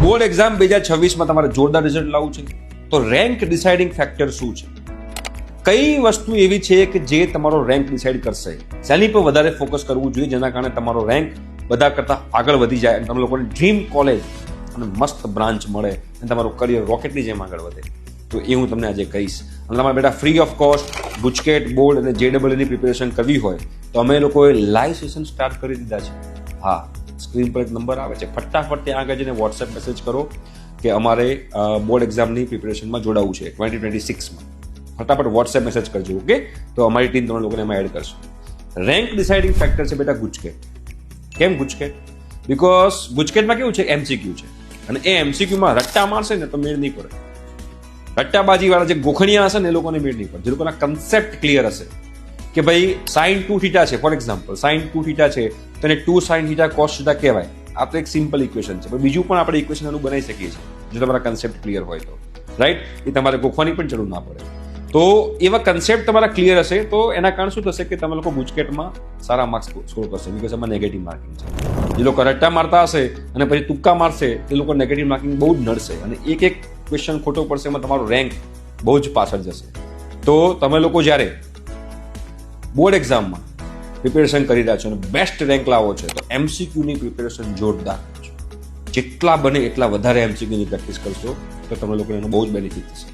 Board exam 2026માં તમારે જોરદાર result લાવવું છે તો રેન્ક ડિસાઇડિંગ ફેક્ટર શું છે? કઈ વસ્તુ એવી છે કે જે તમારો રેન્ક ડિસાઇડ કરશે? શેની પર વધારે ફોકસ કરવું જોઈએ જેના કારણે તમારો રેન્ક બધા કરતા આગળ વધી જાય અને તમે લોકોને ડ્રીમ કોલેજ અને મસ્ત બ્રાન્ચ મળે અને તમારું કરિયર રોકેટની જેમ આગળ વધે? તો એ હું તમને આજે કહીશ. અને તમારે બેટા free of cost GUJCET board અને JEEની પ્રિપેરેશન કરવી હોય તો અમે લોકોએ લાઈવ સેશન સ્ટાર્ટ કરી દીધા છે. હા, સ્ક્રીન પર એક નંબર આવે છે, ફટાફટ ત્યાં આગળ જઈને વોટ્સએપ મેસેજ કરો કે અમારે બોર્ડ એક્ઝામની પ્રિપેરેશનમાં જોડાવું છે 2026માં. ફટાફટ વોટ્સએપ મેસેજ કરજો. ઓકે, તો અમારી ટીમ તમને લોકોને એમાં એડ કરશે. રેન્ક ડિસાઇડિંગ ફેક્ટર છે બેટા ગુજકેટ. કેમ ગુજકેટ? બિકોઝ ગુજકેટમાં કેવું છે, MCQ છે અને એ MCQમાં રટ્ટા મારશે ને તો મેળ નહીં પડે. રટ્ટાબાજીવાળા જે ગોખણિયા હશે ને એ લોકોને મેળ નહીં પડે. જે લોકોના કન્સેપ્ટ ક્લિયર હશે કે ભાઈ sin 2 θ છે, ફોર એક્ઝામ્પલ sin 2 θ છે તો એને 2 sin θ cos θ કહેવાય. આ તો એક સિમ્પલ ઇક્વેશન છે, પણ બીજું પણ આપણે ઇક્વેશન એનું બનાવી શકીએ છીએ જો તમારા કન્સેપ્ટ ક્લિયર હોય તો. રાઈટ? એ તમારે ગોખવાની પણ જરૂર ના પડે. તો એવા કન્સેપ્ટ તમારા ક્લિયર હશે તો એના કારણે શું થશે કે તમે લોકો ગુજકેટમાં સારા માર્ક્સ સ્કોર કરશે, બિકોઝ એમાં નેગેટિવ માર્કિંગ છે. જે લોકો રટ્ટા મારતા હશે અને પછી તુક્કા મારશે એ લોકો નેગેટિવ માર્કિંગ બહુ જ નડશે અને એક એક ક્વેશ્ચન ખોટો પડશે એમાં તમારું રેન્ક બહુ જ પાછળ જશે. તો તમે લોકો જ્યારે બોર્ડ એક્ઝામમાં પ્રિપેરેશન કરી રહ્યા છો અને બેસ્ટ રેન્ક લાવો છે તો MCQની પ્રિપેરેશન જોરદાર કરજો. જેટલા બને એટલા વધારે MCQની પ્રેક્ટિસ કરશો તો તમને લોકોને એનો બહુ જ બેનિફિટ થશે.